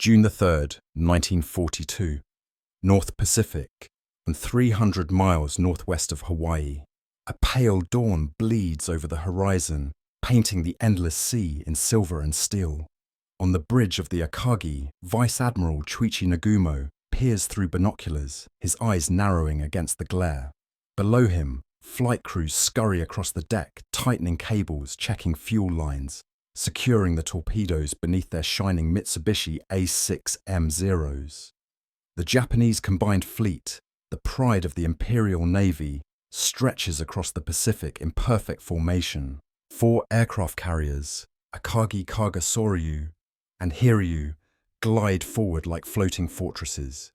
June the 3rd, 1942. North Pacific, and 300 miles northwest of Hawaii. A pale dawn bleeds over the horizon, painting the endless sea in silver and steel. On the bridge of the Akagi, Vice Admiral Chuichi Nagumo peers through binoculars, his eyes narrowing against the glare. Below him, flight crews scurry across the deck, tightening cables, checking fuel lines, securing the torpedoes beneath their shining Mitsubishi A6M0s. The Japanese combined fleet, the pride of the Imperial Navy, stretches across the Pacific in perfect formation. 4 aircraft carriers, Akagi, Kaga, Soryu, and Hiryu, glide forward like floating fortresses.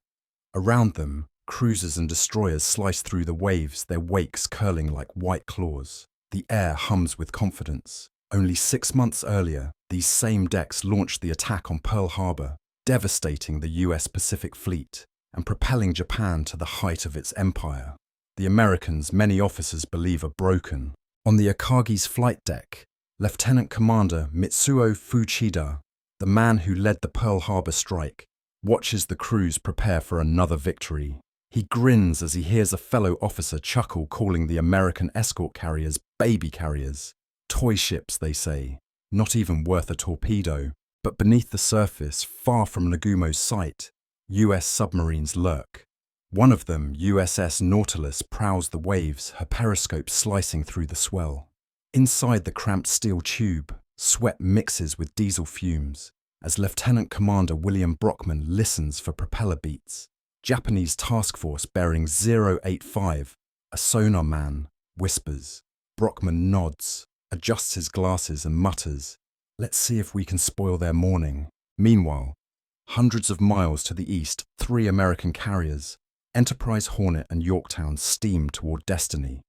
Around them, cruisers and destroyers slice through the waves, their wakes curling like white claws. The air hums with confidence. Only 6 months earlier, these same decks launched the attack on Pearl Harbor, devastating the US Pacific Fleet and propelling Japan to the height of its empire. The Americans many officers believe are broken. On the Akagi's flight deck, Lieutenant Commander Mitsuo Fuchida, the man who led the Pearl Harbor strike, watches the crews prepare for another victory. He grins as he hears a fellow officer chuckle, calling the American escort carriers baby carriers. Toy ships, they say, not even worth a torpedo. But beneath the surface, far from Nagumo's sight, US submarines lurk. One of them, USS Nautilus, prowls the waves, her periscope slicing through the swell. Inside the cramped steel tube, sweat mixes with diesel fumes as Lieutenant Commander William Brockman listens for propeller beats. Japanese task force bearing 085, a sonar man, whispers. Brockman nods, adjusts his glasses and mutters, "Let's see if we can spoil their morning." Meanwhile, hundreds of miles to the east, 3 American carriers, Enterprise, Hornet and Yorktown, steam toward destiny.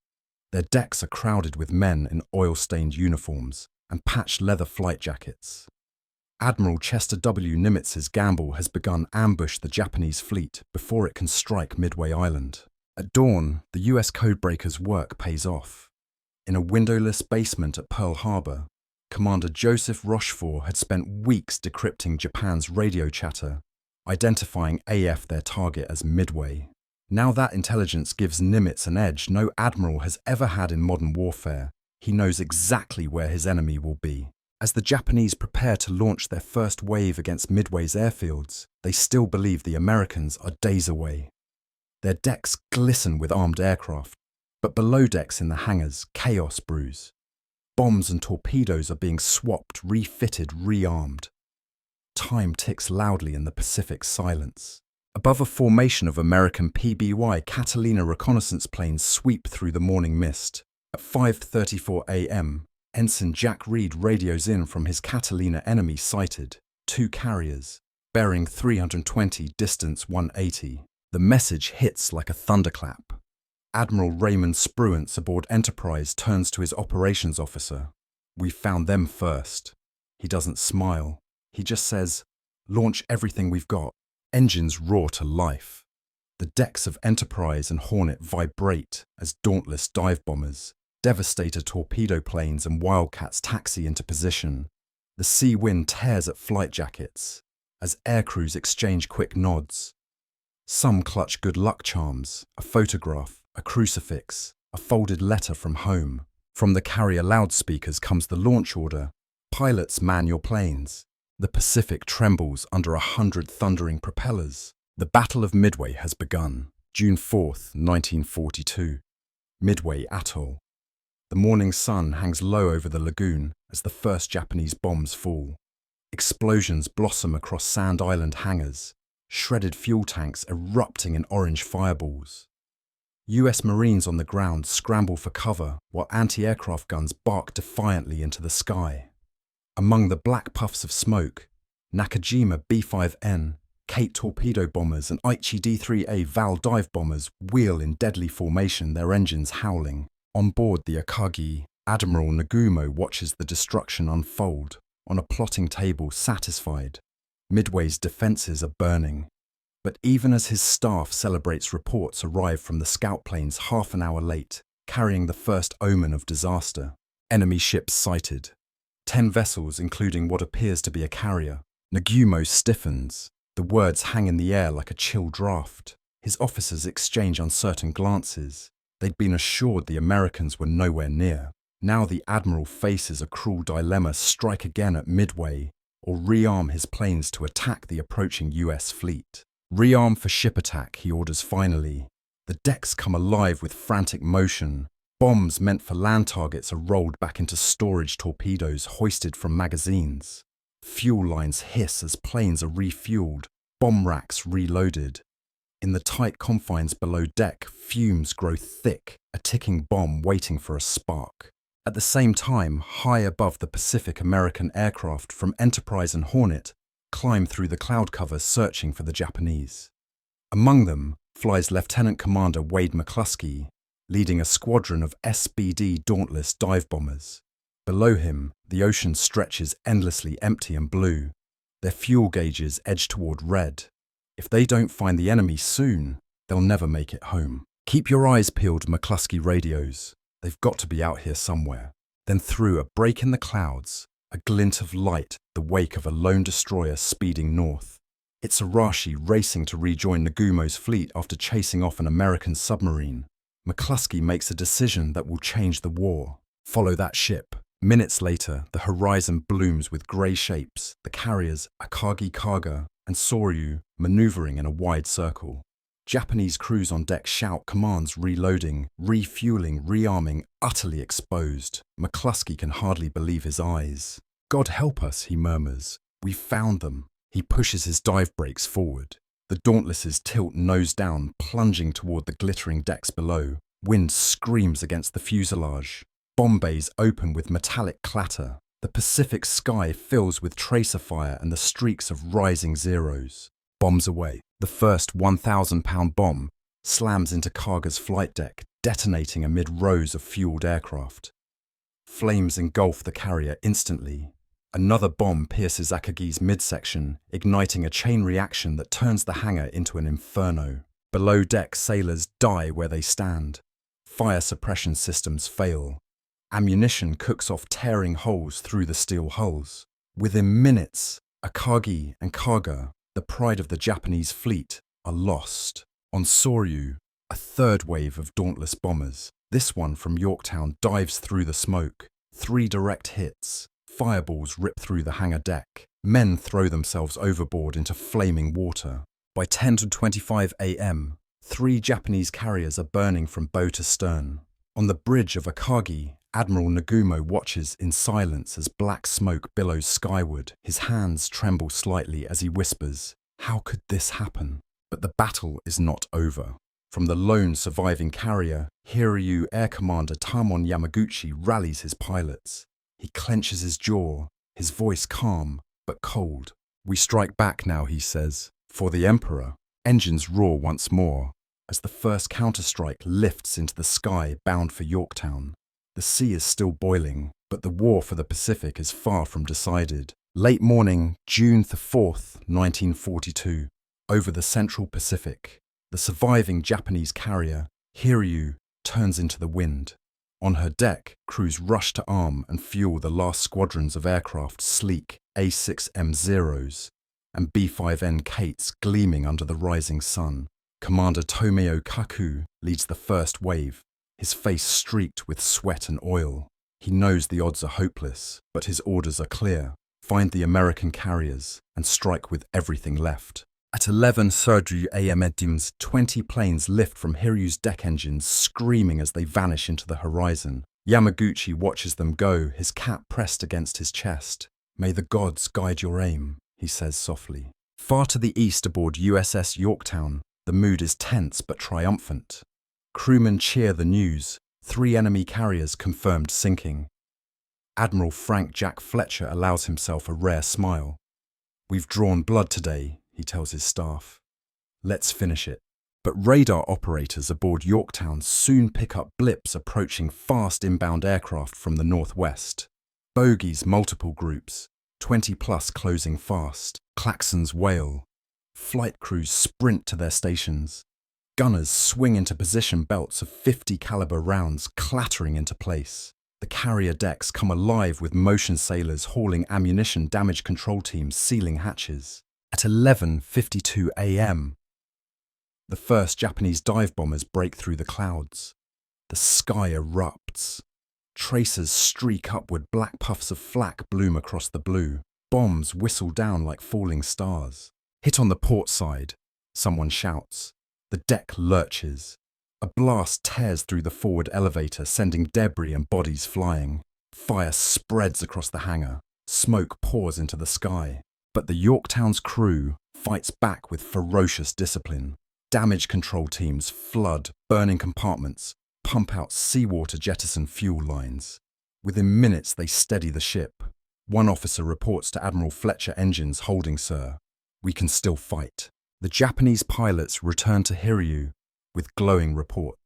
Their decks are crowded with men in oil-stained uniforms and patched leather flight jackets. Admiral Chester W. Nimitz's gamble has begun ambush the Japanese fleet before it can strike Midway Island. At dawn, the US codebreakers' work pays off. In a windowless basement at Pearl Harbor, Commander Joseph Rochefort had spent weeks decrypting Japan's radio chatter, identifying AF their target as Midway. Now that intelligence gives Nimitz an edge no admiral has ever had in modern warfare. He knows exactly where his enemy will be. As the Japanese prepare to launch their first wave against Midway's airfields, they still believe the Americans are days away. Their decks glisten with armed aircraft, but below decks in the hangars, chaos brews. Bombs and torpedoes are being swapped, refitted, rearmed. Time ticks loudly in the Pacific silence. Above a formation of American PBY Catalina reconnaissance planes sweep through the morning mist. At 5:34 a.m., Ensign Jack Reed radios in from his Catalina enemy sighted, 2 carriers, bearing 320, distance 180. The message hits like a thunderclap. Admiral Raymond Spruance aboard Enterprise turns to his operations officer. "We found them first." He doesn't smile. He just says, "Launch everything we've got." Engines roar to life. The decks of Enterprise and Hornet vibrate as Dauntless dive bombers, Devastator torpedo planes and Wildcats taxi into position. The sea wind tears at flight jackets as aircrews exchange quick nods. Some clutch good luck charms, a photograph, a crucifix, a folded letter from home. From the carrier loudspeakers comes the launch order. "Pilots, man your planes." The Pacific trembles under 100 thundering propellers. The Battle of Midway has begun. June 4th, 1942. Midway Atoll. The morning sun hangs low over the lagoon as the first Japanese bombs fall. Explosions blossom across Sand Island hangars, shredded fuel tanks erupting in orange fireballs. US Marines on the ground scramble for cover while anti-aircraft guns bark defiantly into the sky. Among the black puffs of smoke, Nakajima B-5N, Kate torpedo bombers and Aichi D-3A Val dive bombers wheel in deadly formation, their engines howling. On board the Akagi, Admiral Nagumo watches the destruction unfold, on a plotting table, satisfied. Midway's defences are burning. But even as his staff celebrates, reports arrive from the scout planes half an hour late, carrying the first omen of disaster. Enemy ships sighted. 10 vessels, including what appears to be a carrier, Nagumo stiffens. The words hang in the air like a chill draft. His officers exchange uncertain glances. They'd been assured the Americans were nowhere near. Now the Admiral faces a cruel dilemma: strike again at Midway, or rearm his planes to attack the approaching US fleet. Rearm for ship attack, he orders finally. The decks come alive with frantic motion. Bombs meant for land targets are rolled back into storage torpedoes hoisted from magazines. Fuel lines hiss as planes are refueled, bomb racks reloaded. In the tight confines below deck, fumes grow thick, a ticking bomb waiting for a spark. At the same time, high above the Pacific, American aircraft from Enterprise and Hornet climb through the cloud cover searching for the Japanese. Among them flies Lieutenant Commander Wade McCluskey, leading a squadron of SBD Dauntless dive bombers. Below him, the ocean stretches endlessly empty and blue. Their fuel gauges edge toward red. If they don't find the enemy soon, they'll never make it home. Keep your eyes peeled, McCluskey radios. They've got to be out here somewhere. Then through a break in the clouds, a glint of light, the wake of a lone destroyer speeding north. It's Arashi racing to rejoin Nagumo's fleet after chasing off an American submarine. McCluskey makes a decision that will change the war. Follow that ship. Minutes later, the horizon blooms with grey shapes, the carriers Akagi, Kaga, and Soryu maneuvering in a wide circle. Japanese crews on deck shout commands: reloading, refueling, rearming, utterly exposed. McCluskey can hardly believe his eyes. God help us, he murmurs. We've found them. He pushes his dive brakes forward. The Dauntlesses tilt nose down, plunging toward the glittering decks below. Wind screams against the fuselage. Bomb bays open with metallic clatter. The Pacific sky fills with tracer fire and the streaks of rising zeros. Bombs away. The first 1,000-pound bomb slams into Kaga's flight deck, detonating amid rows of fueled aircraft. Flames engulf the carrier instantly. Another bomb pierces Akagi's midsection, igniting a chain reaction that turns the hangar into an inferno. Below deck, sailors die where they stand. Fire suppression systems fail. Ammunition cooks off tearing holes through the steel hulls. Within minutes, Akagi and Kaga, the pride of the Japanese fleet, are lost. On Soryu, a third wave of Dauntless bombers, this one from Yorktown, dives through the smoke. 3 direct hits. Fireballs rip through the hangar deck. Men throw themselves overboard into flaming water. By 10:25 a.m., 3 Japanese carriers are burning from bow to stern. On the bridge of Akagi, Admiral Nagumo watches in silence as black smoke billows skyward. His hands tremble slightly as he whispers, "How could this happen?" But the battle is not over. From the lone surviving carrier, Hiryu Air Commander Tamon Yamaguchi rallies his pilots. He clenches his jaw, his voice calm but cold. "We strike back now," he says. "For the Emperor." Engines roar once more as the first counterstrike lifts into the sky bound for Yorktown. The sea is still boiling, but the war for the Pacific is far from decided. Late morning, June 4th, 1942. Over the central Pacific, the surviving Japanese carrier, Hiryu, turns into the wind. On her deck, crews rush to arm and fuel the last squadrons of aircraft, sleek A6M0s and B5N Kates gleaming under the rising sun. Commander Tomeo Kaku leads the first wave, his face streaked with sweat and oil. He knows the odds are hopeless, but his orders are clear. Find the American carriers and strike with everything left. At 11:30 a.m. 20 planes lift from Hiryu's deck engines, screaming as they vanish into the horizon. Yamaguchi watches them go, his cap pressed against his chest. "May the gods guide your aim," he says softly. Far to the east aboard USS Yorktown, the mood is tense but triumphant. Crewmen cheer the news. 3 enemy carriers confirmed sinking. Admiral Frank Jack Fletcher allows himself a rare smile. "We've drawn blood today," he tells his staff. "Let's finish it." But radar operators aboard Yorktown soon pick up blips approaching fast inbound aircraft from the northwest. Bogies multiple groups, 20 plus closing fast. Klaxons wail. Flight crews sprint to their stations. Gunners swing into position, belts of .50 caliber rounds clattering into place. The carrier decks come alive with motion sailors hauling ammunition, damage control teams sealing hatches. At 11:52 a.m., the first Japanese dive bombers break through the clouds. The sky erupts. Tracers streak upward, black puffs of flak bloom across the blue. Bombs whistle down like falling stars. Hit on the port side, someone shouts. The deck lurches. A blast tears through the forward elevator, sending debris and bodies flying. Fire spreads across the hangar. Smoke pours into the sky. But the Yorktown's crew fights back with ferocious discipline. Damage control teams flood burning compartments, pump out seawater, jettison fuel lines. Within minutes, they steady the ship. One officer reports to Admiral Fletcher, "Engines holding, sir. We can still fight." The Japanese pilots return to Hiryu with glowing report.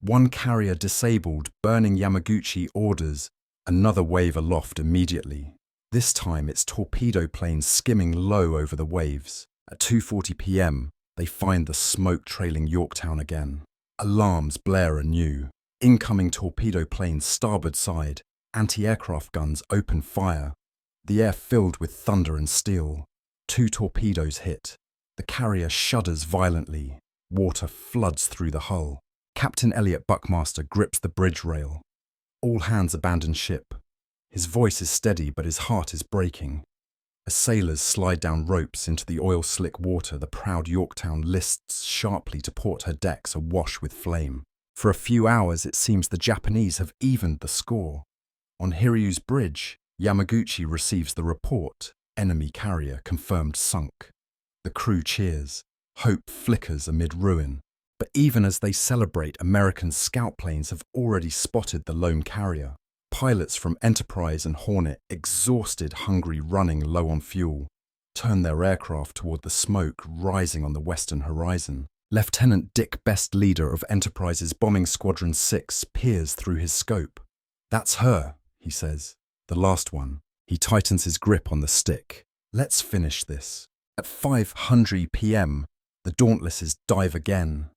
One carrier disabled, burning Yamaguchi orders another wave aloft immediately. This time it's torpedo planes skimming low over the waves. At 2:40 p.m, they find the smoke trailing Yorktown again. Alarms blare anew. Incoming torpedo planes starboard side. Anti-aircraft guns open fire. The air filled with thunder and steel. 2 torpedoes hit. The carrier shudders violently. Water floods through the hull. Captain Elliot Buckmaster grips the bridge rail. All hands abandon ship. His voice is steady, but his heart is breaking. As sailors slide down ropes into the oil-slick water, the proud Yorktown lists sharply to port, her decks awash with flame. For a few hours, it seems the Japanese have evened the score. On Hiryu's bridge, Yamaguchi receives the report. Enemy carrier confirmed sunk. The crew cheers. Hope flickers amid ruin. But even as they celebrate, American scout planes have already spotted the lone carrier. Pilots from Enterprise and Hornet, exhausted, hungry, running low on fuel, turn their aircraft toward the smoke rising on the western horizon. Lieutenant Dick Best, leader of Enterprise's Bombing Squadron 6, peers through his scope. "That's her," he says. "The last one." He tightens his grip on the stick. "Let's finish this." At 5:00 p.m, the Dauntlesses dive again.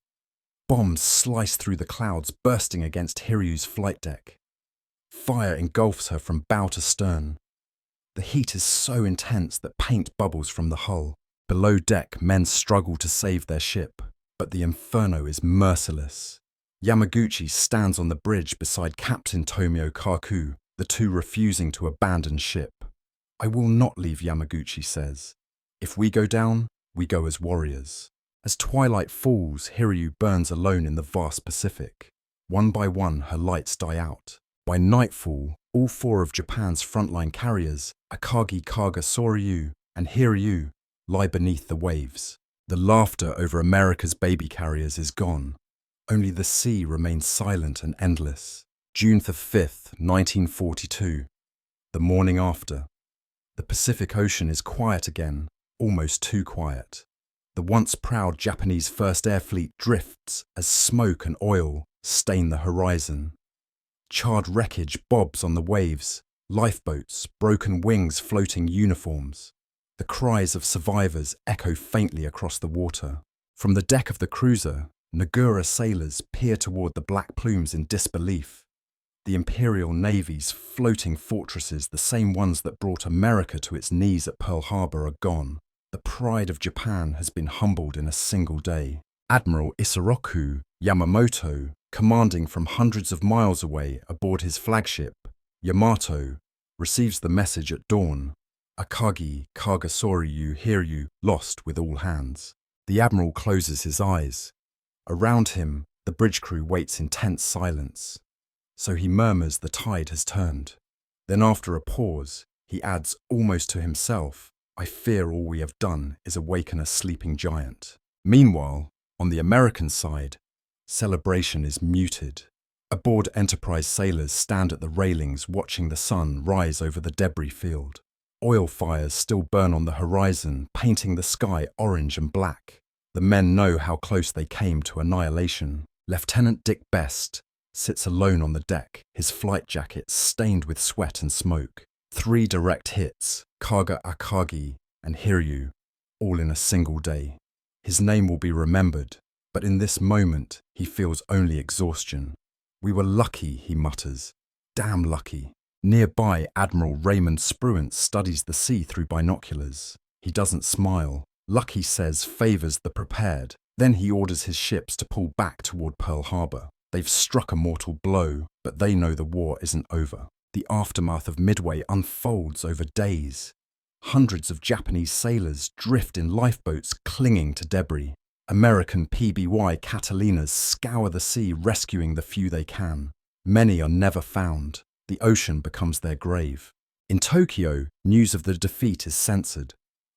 Bombs slice through the clouds, bursting against Hiryu's flight deck. Fire engulfs her from bow to stern. The heat is so intense that paint bubbles from the hull. Below deck, men struggle to save their ship, but the inferno is merciless. Yamaguchi stands on the bridge beside Captain Tomio Kaku, the two refusing to abandon ship. "I will not leave," Yamaguchi says. "If we go down, we go as warriors." As twilight falls, Hiryu burns alone in the vast Pacific. One by one, her lights die out. By nightfall, all 4 of Japan's frontline carriers, Akagi, Kaga, Soryu, and Hiryu, lie beneath the waves. The laughter over America's baby carriers is gone. Only the sea remains silent and endless. June 5th, 1942. The morning after. The Pacific Ocean is quiet again, almost too quiet. The once proud Japanese First Air Fleet drifts as smoke and oil stain the horizon. Charred wreckage bobs on the waves, lifeboats, broken wings, floating uniforms. The cries of survivors echo faintly across the water. From the deck of the cruiser, Nagura sailors peer toward the black plumes in disbelief. The Imperial Navy's floating fortresses, the same ones that brought America to its knees at Pearl Harbor, are gone. The pride of Japan has been humbled in a single day. Admiral Isoroku Yamamoto, commanding from hundreds of miles away aboard his flagship, Yamato, receives the message at dawn. Akagi, Kaga, Soryu, Hiryu, lost with all hands. The Admiral closes his eyes. Around him, the bridge crew waits in tense silence. So he murmurs the tide has turned. Then after a pause, he adds almost to himself, "I fear all we have done is awaken a sleeping giant." Meanwhile, on the American side, celebration is muted. Aboard Enterprise, sailors stand at the railings watching the sun rise over the debris field. Oil fires still burn on the horizon, painting the sky orange and black. The men know how close they came to annihilation. Lieutenant Dick Best sits alone on the deck, his flight jacket stained with sweat and smoke. 3 direct hits, Kaga, Akagi, and Hiryu, all in a single day. His name will be remembered, but in this moment he feels only exhaustion. "We were lucky," he mutters. damn lucky. Nearby, Admiral Raymond Spruance studies the sea through binoculars. He doesn't smile. Luck, he says, favours the prepared. Then he orders his ships to pull back toward Pearl Harbor. They've struck a mortal blow, but they know the war isn't over. The aftermath of Midway unfolds over days. Hundreds of Japanese sailors drift in lifeboats clinging to debris. American PBY Catalinas scour the sea, rescuing the few they can. Many are never found. The ocean becomes their grave. In Tokyo, news of the defeat is censored.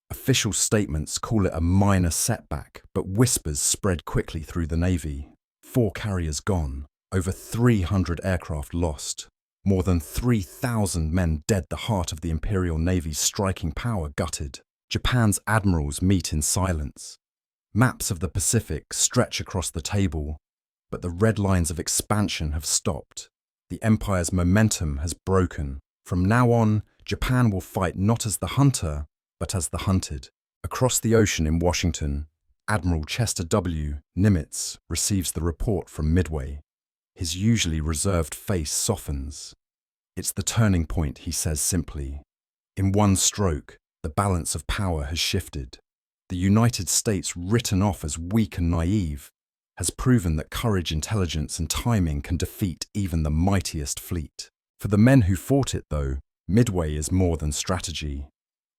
Official statements call it a minor setback, but whispers spread quickly through the Navy. 4 carriers gone, over 300 aircraft lost, more than 3,000 men dead, the heart of the Imperial Navy's striking power gutted. Japan's admirals meet in silence. Maps of the Pacific stretch across the table, but the red lines of expansion have stopped. The empire's momentum has broken. From now on, Japan will fight not as the hunter, but as the hunted. Across the ocean in Washington, Admiral Chester W. Nimitz receives the report from Midway. His usually reserved face softens. It's the turning point, he says simply. In one stroke, the balance of power has shifted. The United States, written off as weak and naive, has proven that courage, intelligence, and timing can defeat even the mightiest fleet. For the men who fought it, though, Midway is more than strategy.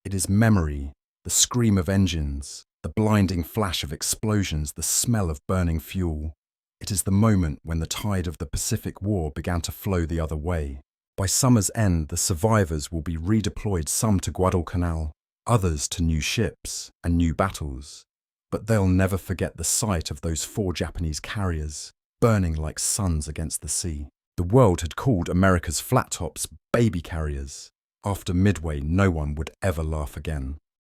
It is memory, the scream of engines, the blinding flash of explosions, the smell of burning fuel. It is the moment when the tide of the Pacific War began to flow the other way. By summer's end, the survivors will be redeployed, some to Guadalcanal, others to new ships and new battles. But they'll never forget the sight of those 4 Japanese carriers, burning like suns against the sea. The world had called America's flat tops baby carriers. After Midway, no one would ever laugh again.